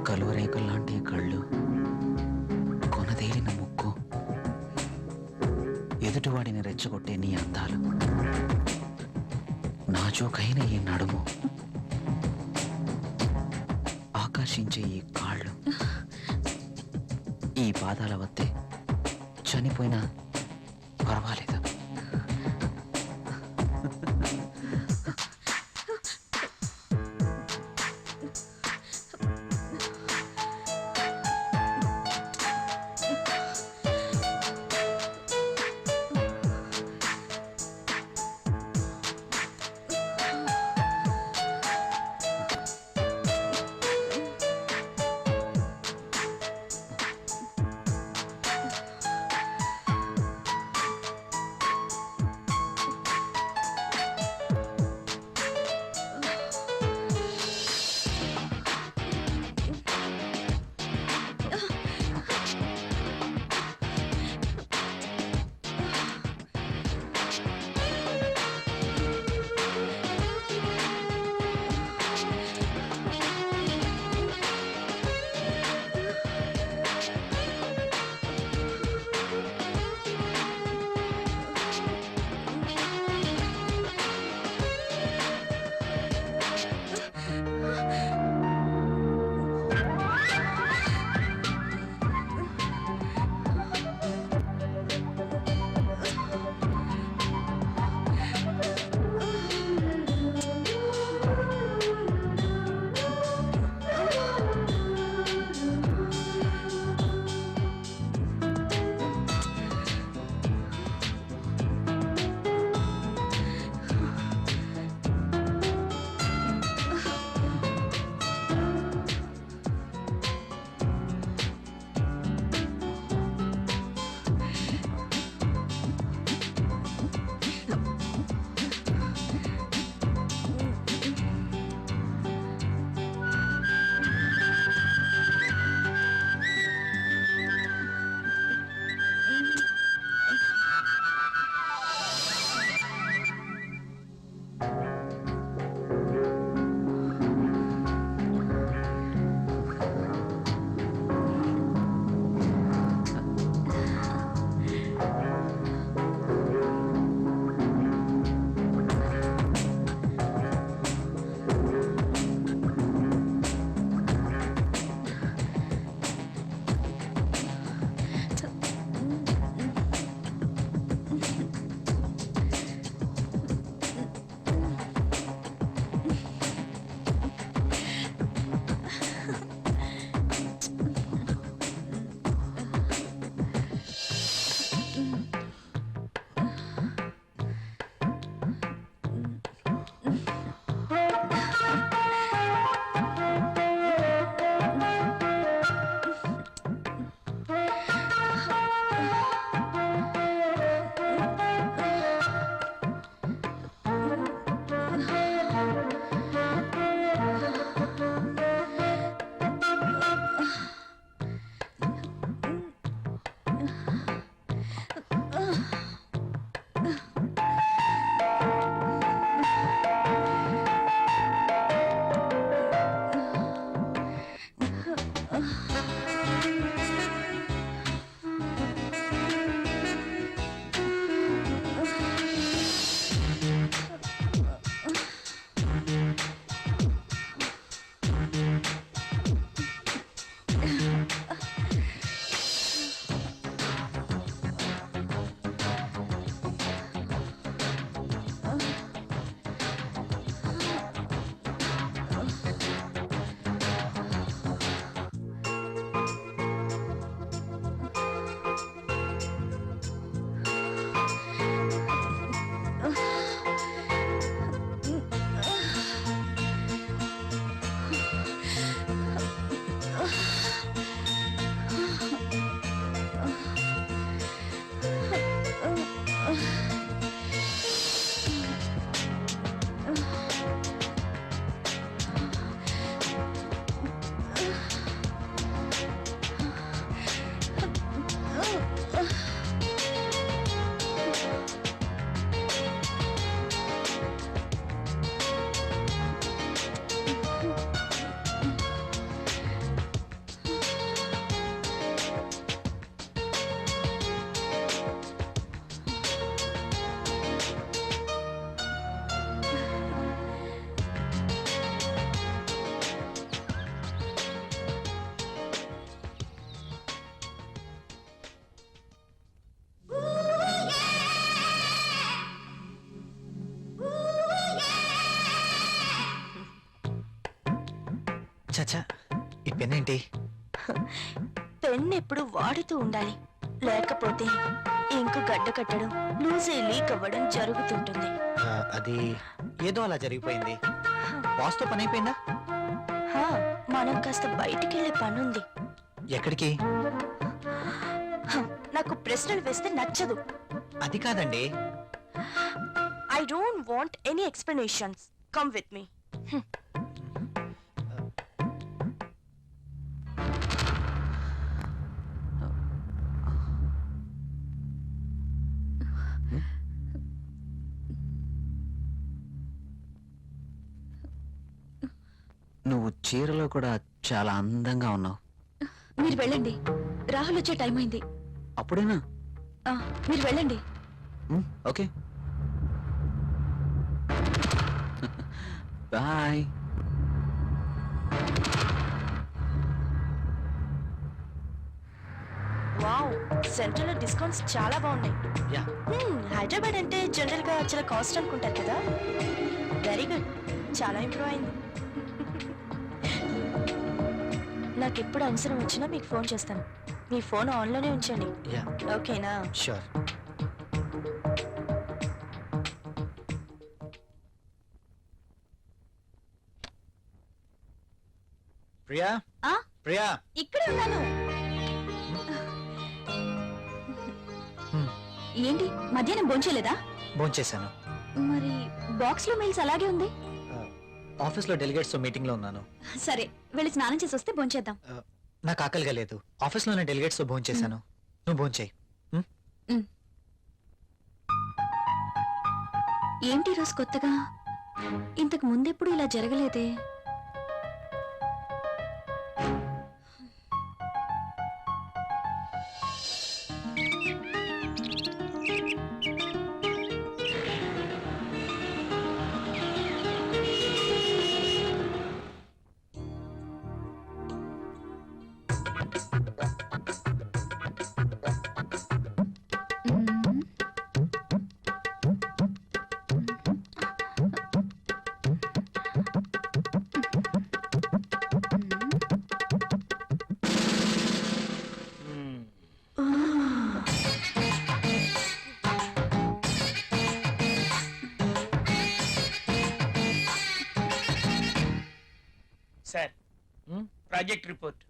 కలువరేకుల్లాంటి కళ్ళు, కొనదేలిన ముక్కు, ఎదుటివాడిని రెచ్చగొట్టే నీ అందాలు, నాజూకైన ఈ నడుము, ఆకర్షించే ఈ కాళ్ళు, ఈ పాదాల వద్దే చనిపోయినా పర్వాలేదు. ఏంటి? పెన్ ఎప్పుడు వాడుతూ ఉండాలి, లేకపోతే ఇంకు గడ్డ కట్టడం, లూజే లీక్ అవ్వడం జరుగుతుంటుంది. అది ఏదో అలా జరిగిపోయింది. బాస్తో పని అయిపోయిందా? హా, మనం కాస్త బయటికి వెళ్ళే పనుంది. ఎక్కడికి? నాకు ప్రశ్నలు వేస్తే నచ్చదు. అది కాదండి. I don't want any explanations. Come with me. నువ్వు చీరలో కూడా చాలా అందంగా ఉన్నావు. మీరు వెళ్ళండి, రాహుల్ వచ్చే టైం అయింది. అప్పుడేనా? మీరు వెళ్ళండి. Okay, bye. వావ్, సెంట్రల్ లో డిస్కౌంట్స్ చాలా బాగున్నాయి. యా. హైదరాబాద్ అంటే జనరల్ గా చాలా కాస్ట్ అనుకుంటారు కదా. వెరీ గుడ్, చాలా ఇంప్రూవ్ అయింది. నాకు ఎప్పుడు అవసరం వచ్చినా మీకు ఫోన్ చేస్తాను. మీ ఫోన్ ఆన్లోనే ఉంచండి. యా. ఓకేనా? షూర్. ప్రియా, ప్రియా, ఇక్కడే ఉన్నాను. ఏంటి, మధ్యాహ్నం భోంచేయలేదా? భోంచేశాను. మరి బాక్స్ లో మెయిల్స్ అలాగే ఉంది. ఆఫీస్లో డెలిగేట్స్ మీటింగ్ లో ఉన్నాను. సరే, వెళ్ళి స్నానం చేసి వస్తే భోంచేద్దాం. నాకు ఆకలిగా లేదు. ఆఫీస్లోనే డెలిగేట్స్ తో భోంచేశాను. నువ్వు భోంచేయి. ఏంటి రోజు కొత్తగా? ఇంతకు ముందెప్పుడు ఇలా జరగలేదే. Sir, project report.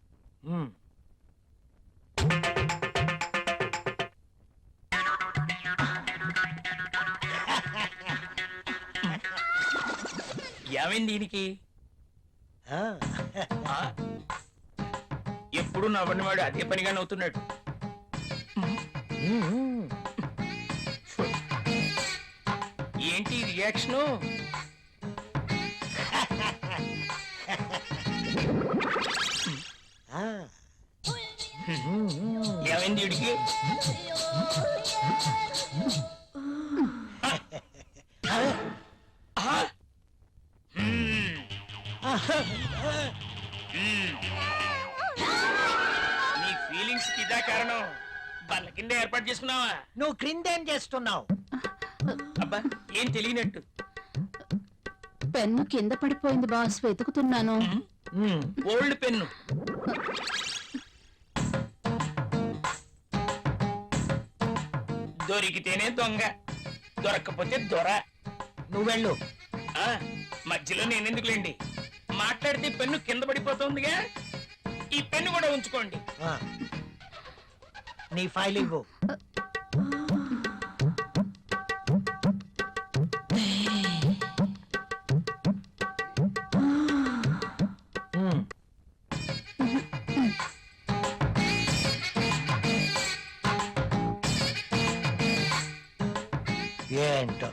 ఏమైంది దీనికి? ఎప్పుడు నవ్వనివాడు అదే పనిగా నవ్వుతున్నాడు. ఏంటి రియాక్షను? ఏమైంది వీడికి? నీ ఫీలింగ్స్ కి ఇదా కారణం? బల్ల కింద ఏర్పాటు చేసుకున్నావా? నువ్వు క్రిందేం చేస్తున్నావు? అబ్బా, ఏం తెలియనట్టు. పెన్ను కింద పడిపోయింది బాస్, వెతుకుతున్నాను. Old pen. దొరికితేనే దొంగ, దొరక్కపోతే దొర. నువ్వు వెళ్ళు. మధ్యలో నేనెందుకులేండి, మాట్లాడితే పెన్ను కింద పడిపోతుందిగా. ఈ పెన్ను కూడా ఉంచుకోండి. నీ ఫైల్ ఇవ్వు. ఏంటో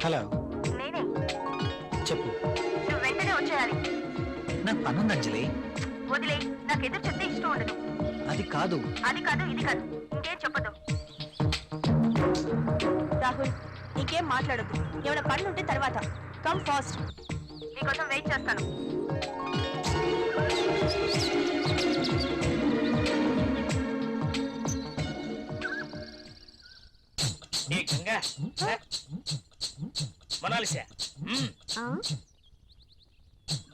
హలో, నేనే. చెప్పు. నువ్వు వెంటనే వచ్చేయాలి. నాకు పనుంది అంజలి. వదిలే, నాకు ఎదురు చెప్తే ఇష్టం ఉండదు. అది కాదు. అది కాదు, ఇది కాదు, ఇంకేం చెప్పదు. రాహుల్, నీకేం మాట్లాడద్దు. ఏమైనా పనులు ఉంటే తర్వాత. కమ్ ఫాస్ట్, నీకోసం వెయిట్ చేస్తాను. ఏ గంగా, మొనాలిసా,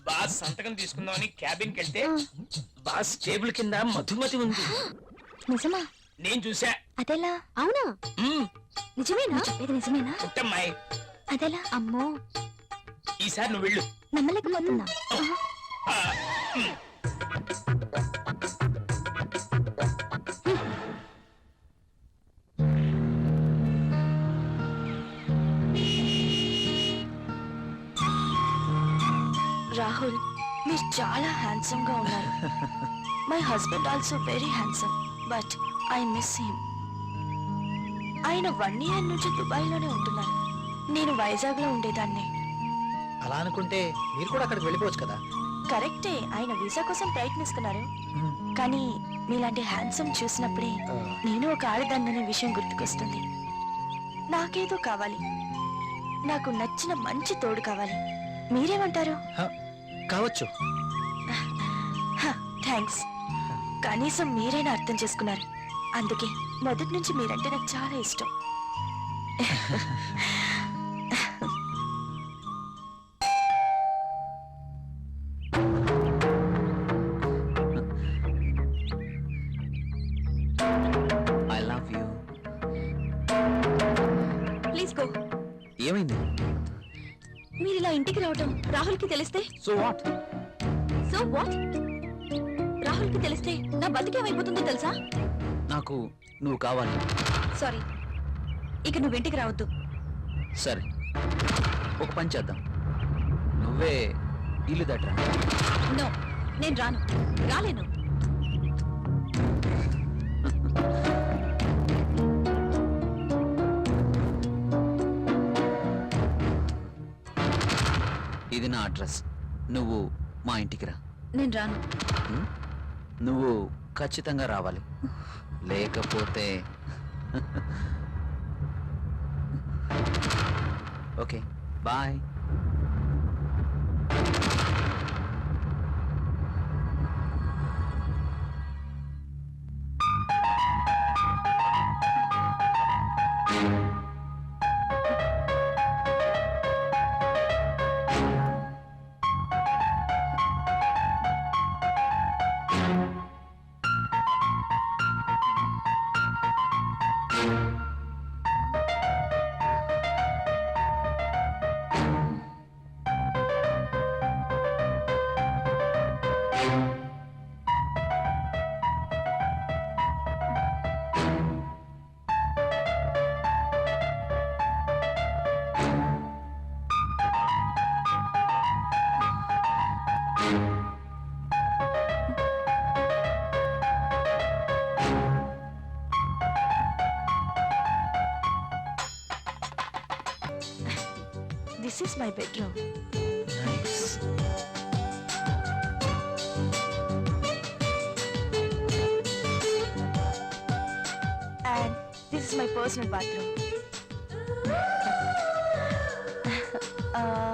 బాస్ సంతకం తీసుకుందామని క్యాబిన్కి వెళ్తే బాస్ టేబుల్ కింద మధుమతి ఉంది. నిజమా? నేను చూసా. అదెలా? అవునా? మ్మ్. నిజమేనా? చెప్పేది నిజమేనా? పుట్టమ్మాయి, అదెలా? అమ్మో, ఈసారి నువ్వు వెళ్ళు. నమ్మలేకపోతున్నా. ఆ, మ్మ్. రాహుల్, మీరు చాలా హ్యాండ్సమ్ గా ఉన్నారు. My husband also very handsome, but I miss him. ఆయన 1 year నుంచి దుబాయ్ లోనే ఉంటున్నారు. నేను వైజాగ్ లో ఉండేదాన్ని. అలా అనుకుంటే మీరు కూడా అక్కడికి వెళ్ళిపోవచ్చు కదా. కరెక్టే, ఆయన వీసా కోసం ప్రయత్నిస్తున్నారు. కానీ మీలాంటి హ్యాండ్సమ్ చూసినప్పుడే నేను ఒక ఆడదాన్ననే విషయం గుర్తుకొస్తుంది. నాకేదో కావాలి, నాకు నచ్చిన మంచి తోడు కావాలి. మీరేమంటారు? కావచ్చు. థ్యాంక్స్. కనీసం మీరైనా అర్థం చేసుకున్నారు. అందుకే మొదటి నుంచి మీరంటే నాకు చాలా ఇష్టం. I love you. Please go. ఏమైంది? మీరు ఇలా ఇంటికి రావటం రాహుల్కి తెలిస్తే? So what? So what? రాహుల్కి తెలిస్తే నా బతికేమైపోతుందో తెలుసా? నాకు నువ్వు కావాలి. సారీ, ఇక నువ్వు ఇంటికి రావద్దు. సరే, ఒక పని చేద్దాం. నువ్వే ఇల్లు దట్రా. నో, నేను రాను, రాలేను. ఇది నా అడ్రస్. నువ్వు మా ఇంటికి రా. నేను రాను. హ్మ్? నువ్వు ఖచ్చితంగా రావాలి, లేకపోతే okay bye. This is my bedroom. Nice. And this is my personal bathroom. uh,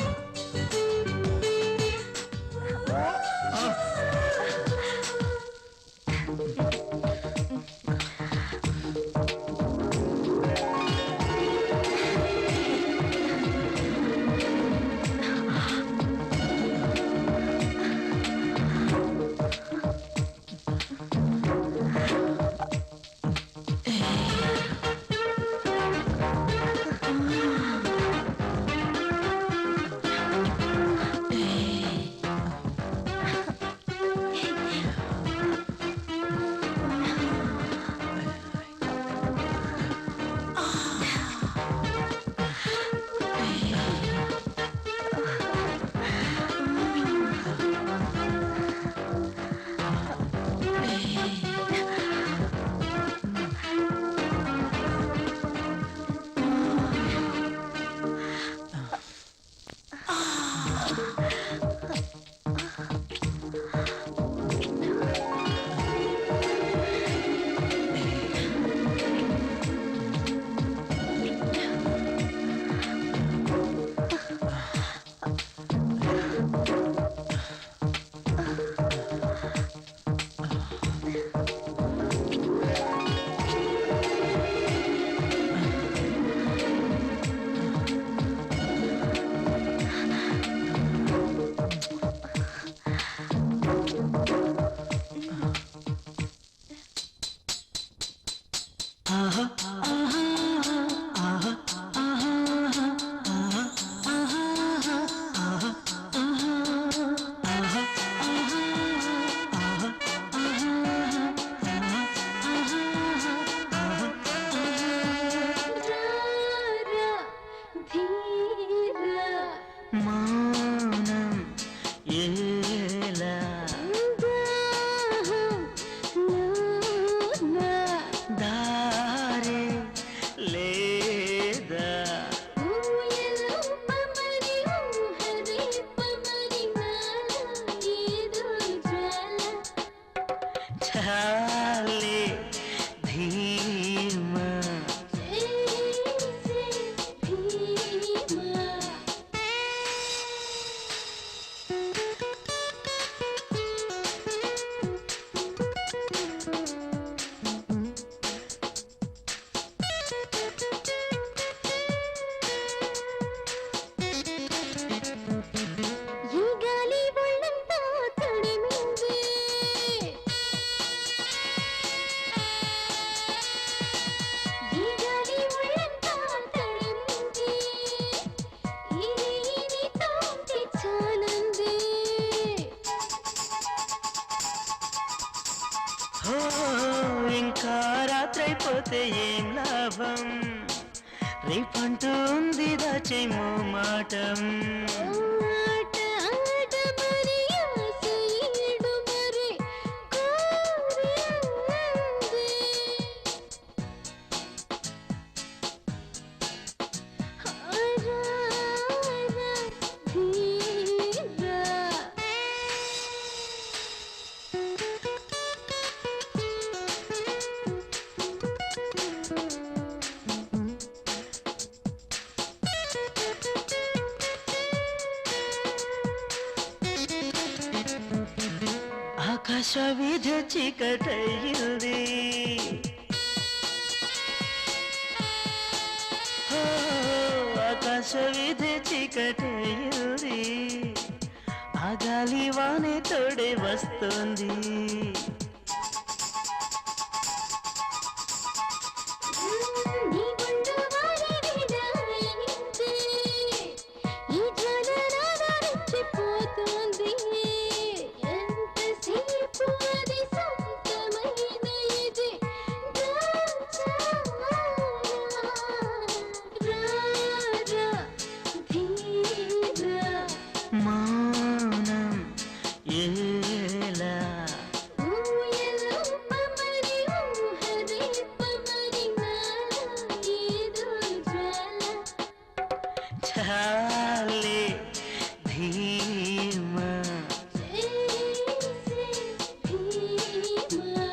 చాలే ధీమా ఈ గాలి ఒళ్ళంతా తడిమింది. ఈ గాలి ఒళ్ళంతా తడిమింది. ఈ నీతో చాలంది. ఇంకా రాత్రైపోతే ఏం లాభం రేపంటూ ఉంది దాచేమో మాటం ఆట ఆట మరి ఆశ ఈడు మరి కోరింది. రా ధీరా. ఆకాశ వీధ చీకటయ్యింది ఓ, ఆకాశ వీధ చీకటయ్యింది ఆ గాలి వానే తోడే వస్తుంది నీ గుండె వారి విడాయింది. ఈ జ్వాల నాగా రెచ్చిపోతుంది. ఎంతసేపు అది సొంతమైన ఇది దాచాలా. రా ధీరా. మౌనం ఏలా ఊయలో పమరి ఊహరే పమరి నాలో ఏదో జ్వాల. చాలే ధీమా చేసే భీమా.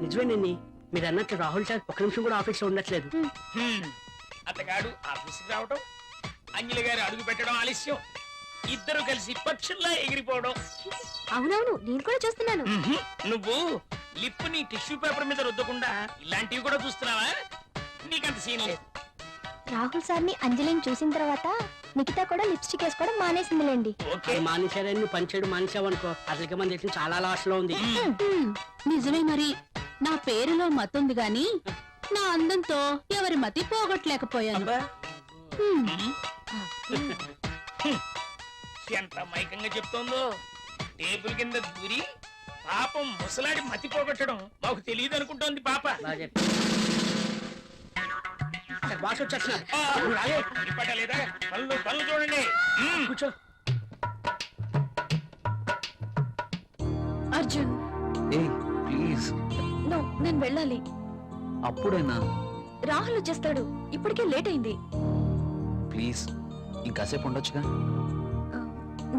నిజమేనండి మీరు అన్నట్లు రాహుల్ సార్ ఒక్క నిమిషం కూడా ఆఫీస్ లో ఉండట్లేదు. అతగాడు ఆఫీస్కి రావడం, అంజలి గారు అడుగు పెట్టడం ఆలస్యం, ఇద్దరు కలిసి పక్షుల్లా ఎగిరిపోవడం. అవునవును, నేను కూడా చూస్తున్నాను. నువ్వు లిప్ ని టిష్యూ పేపర్ మీద రుద్దకుండా ఇలాంటివి కూడా చూస్తున్నావా? నీకంత సీన్ లేదు. రాహుల్ సార్ని అంజలిని చూసిన తర్వాత నిఖిత కూడా లిప్స్టిక్ వేసుకోవడం మానేసిందిలేండి. ఓకే, అది మానేశారని నువ్వు పనిచేయడం మానేసావనుకో అసలుకి మన దేశం చాలా లాస్ లో ఉంది. నిజమే మరి. నా పేరులో మతుంది గాని నా అందంతో ఎవరి మతి పోగొట్టలేకపోయాను. అబ్బా, ఎంత మైకంగా చెప్తోందో. టేబుల్ కింద దూరి పాపం ముసలాడి మతి పోగొట్టడం మాకు తెలియదు అనుకుంటోంది పాప. బాగా చెప్పావు. సార్, బాస్ వచ్చేస్తున్నారు. ఆ, నువ్వు రాలే. ఇప్పటలేదా? పనులు పనులు చూడండి. కూర్చో. అర్జున్, ఏ ప్లీజ్ నో, నేను వెళ్ళాలి. అప్పుడేనా? రాహుల్ వచ్చేస్తాడు, ఇప్పటికే లేట్ అయింది. ప్లీజ్ ఇంకాసేపు ఉండొచ్చుగా.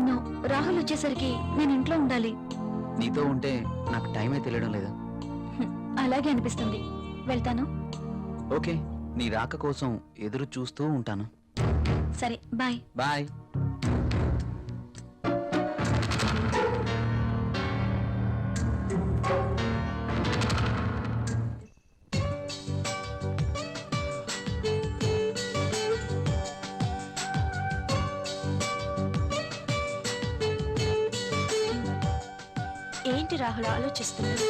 నో, రాహుల్ వచ్చేసరికి నేను ఇంట్లో ఉండాలి. నీతో ఉంటే నాకు టైమే తెలియడం లేదు. అలాగే అనిపిస్తుంది. వెళ్తాను. ఓకే, నీ రాక కోసం ఎదురు చూస్తూ ఉంటాను. సరే, బాయ్. బాయ్. ఏంటి రాహుల్ ఆలోచిస్తున్నావు?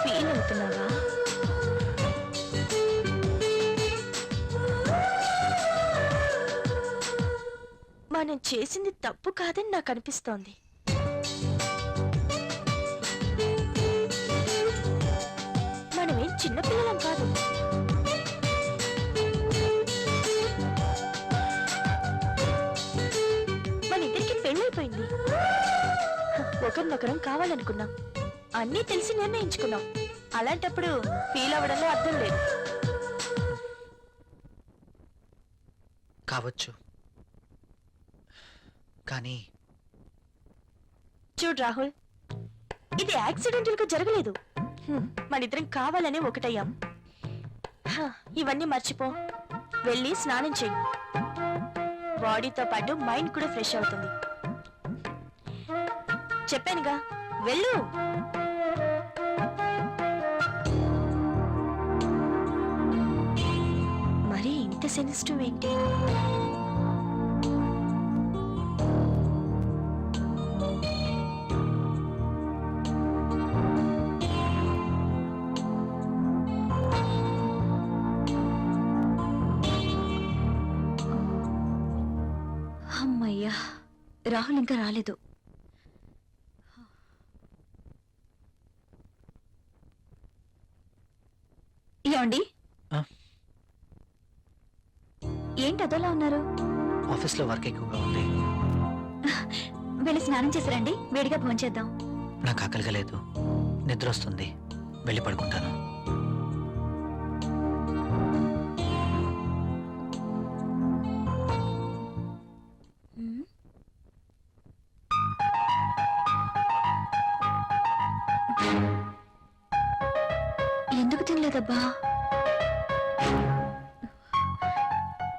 ఫీల్ అవుతున్నావా? మనం చేసింది తప్పు కాదని నాకు అనిపిస్తోంది. మనమేం చిన్నపిల్లలం కాదు. మన ఇద్దరికి పెళ్ళైపోయింది. ఒకరినొకరం కావాలనుకున్నాం, అన్నీ తెలిసి నిర్ణయించుకున్నాం. అలాంటప్పుడు ఫీల్ అవ్వడంలో అర్థం లేదు. కావచ్చు, కానీ చూడు రాహుల్, ఇది యాక్సిడెంటల్ గా జరగలేదు. మనిద్దరం కావాలనే ఒకటయ్యాం. ఇవన్నీ మర్చిపో, వెళ్ళి స్నానం చెయ్యి. బాడీతో పాటు మైండ్ కూడా ఫ్రెష్ అవుతుంది. చెప్పానుగా, వెళ్ళు. మరి ఇంత సెన్సిటివ్ ఏంటి? అమ్మయ్యా, రాహుల్ ఇంకా రాలేదు. ఏమండి, ఆ? ఏంటి అదోలా ఉన్నారు? ఆఫీస్లో వర్క్ ఎక్కువగా ఉంది. వెళ్ళి స్నానం చేశారండి, వేడిగా భోంచేద్దాం. నాకు ఆకలిగా లేదు, నిద్ర వస్తుంది, వెళ్ళి పడుకుంటాను. ఎందుకు తినలేదబ్బా?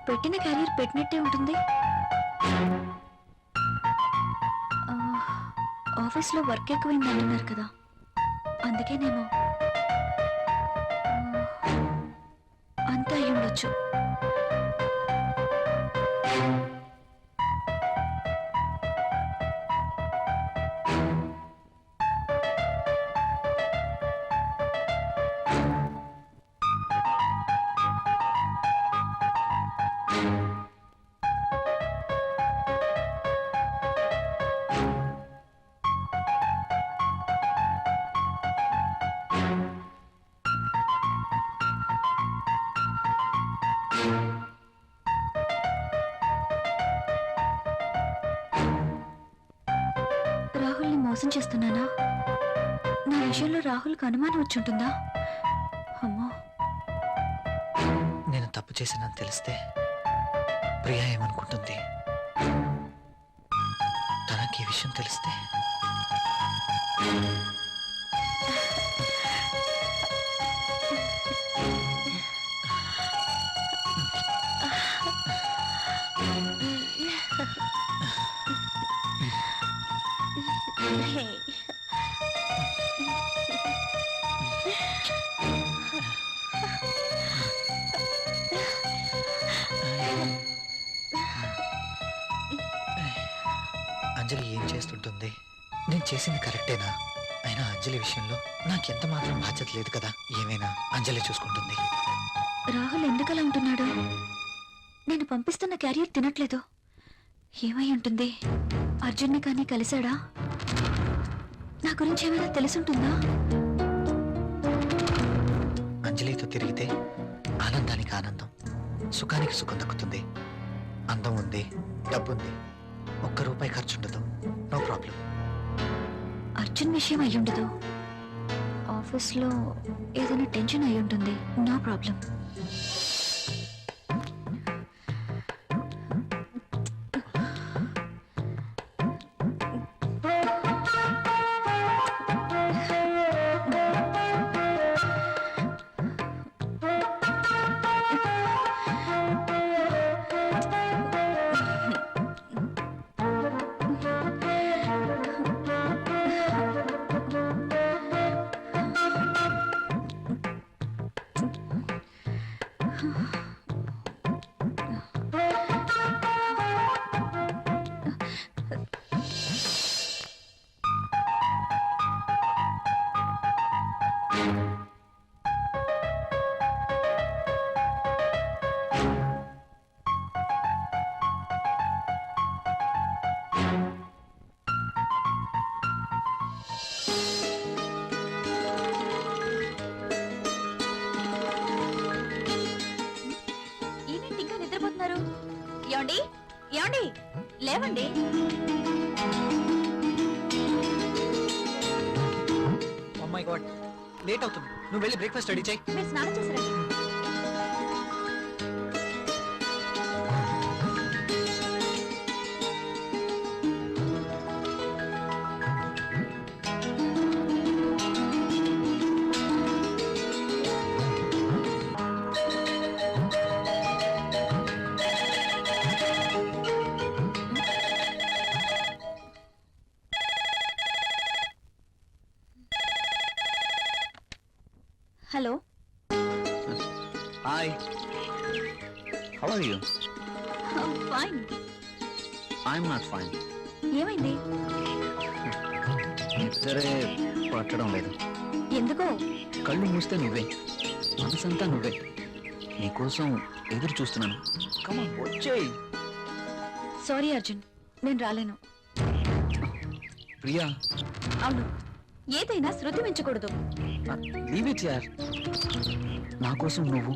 పెట్టిన క్యారియర్ పెట్టినట్టే ఉంటుంది. ఆఫీస్లో వర్క్ ఎక్కువైంది అంటున్నారు కదా, అందుకేనేమో. అంతా అయి ఉండొచ్చు. రాహుల్ని మోసం చేస్తున్నానా? నా విషయంలో రాహుల్కి అనుమానం వచ్చుంటుందా? అమ్మో, నేను తప్పు చేశానని తెలిస్తే ప్రియా ఏమనుకుంటుంది? తనకి ఈ విషయం తెలిస్తే అంజలి ఏం చేస్తుంటుంది? నేను చేసింది కరెక్టేనా? అయినా అంజలి విషయంలో నాకెంత మాత్రం బాధ్యత లేదు కదా. ఏమైనా అంజలి చూసుకుంటుంది. రాహుల్ ఎందుకలా ఉంటున్నాడు? నేను పంపిస్తున్న క్యారియర్ తినట్లేదు. ఏమై ఉంటుంది? అర్జున్ని కానీ కలిశాడా? నా గురించి ఏమైనా తెలుసుంటుందా? అంజలితో తిరిగితే ఆనందానికి ఆనందం, సుఖానికి సుఖం దక్కుతుంది. అందం ఉంది, డబ్బుంది, ₹1 ఖర్చుండదు. No problem. అర్జున్ విషయం అయ్యుండదు. ఆఫీస్లో ఏదైనా టెన్షన్ అయి ఉంటుంది. No problem. ఏమండి ఏమండి లేవండి. ఓ మై గాడ్, లేట్ అవుతుంది. నువ్వు వెళ్ళి బ్రేక్ఫాస్ట్ రెడీ చేయి. మీరు స్నానం చేశారండి. Hello, hi, how are you? Fine. I'm not fine. ఏమైంది? నిద్రే పట్టడం లేదు. ఎందుకో? కళ్ళు మూస్తే నువ్వే, మనసంతా నువ్వే. నీకోసం ఎదురు చూస్తున్నాను. కమాన్ వచ్చేయ్. సారీ అర్జున్, నేను రాలేను. ప్రియా, అవును, ఏదైనా శృతి మించకూడదు. లీవ్ ఇట్ యార్. నా కోసం నువ్వు,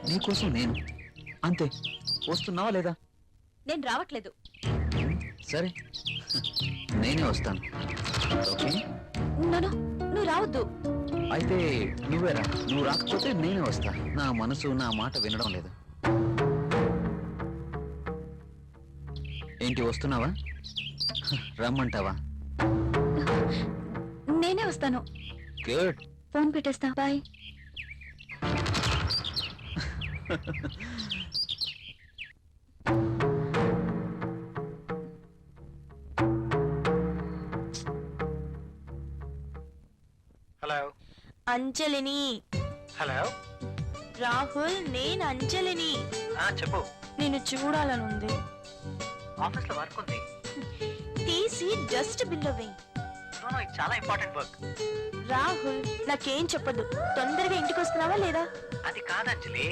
నీ కోసం నేను, అంతే. వస్తున్నావా లేదా? నేను రావట్లేదు. సరే, నేనే వస్తాను. ఓకే, నో, నువ్వు రావద్దు. అయితే నువ్వేరా. నువ్వు రాకపోతే నేనే వస్తా. నా మనసు నా మాట వినడం లేదు. ఏంటి, వస్తున్నావా? రమ్మంటావా? నేనే వస్తాను. గుడ్. ఫోన్ పెట్టేస్తా. బాయ్. హలో. అంజలిని. హలో. రాహుల్, నేను అంజలిని. చెప్పు. నిన్ను చూడాలనుంది. ఆఫీస్ లో వర్క్ ఉంది. తీసి డస్ట్ బిల్లో వేయి. ఇది చాలా ఇంపార్టెంట్ వర్క్. రాహుల్, నాకేం చెప్పదు. తొందరగా ఇంటికి వస్తున్నావా లేదా? అది కాదు Anjali.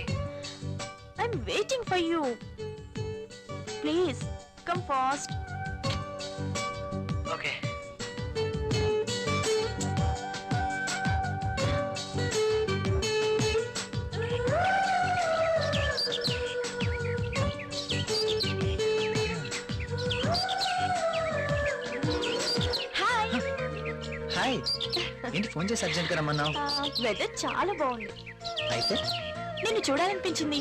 I'm waiting for you. Please come fast. Okay. Hi. Hi. ఏంటి ఫోన్ చేసి అర్జెంట్ గా రమ్మన్నావు? వెదర్ చాలా బాగుంది. అయితే నిన్ను చూడాలనిపించింది.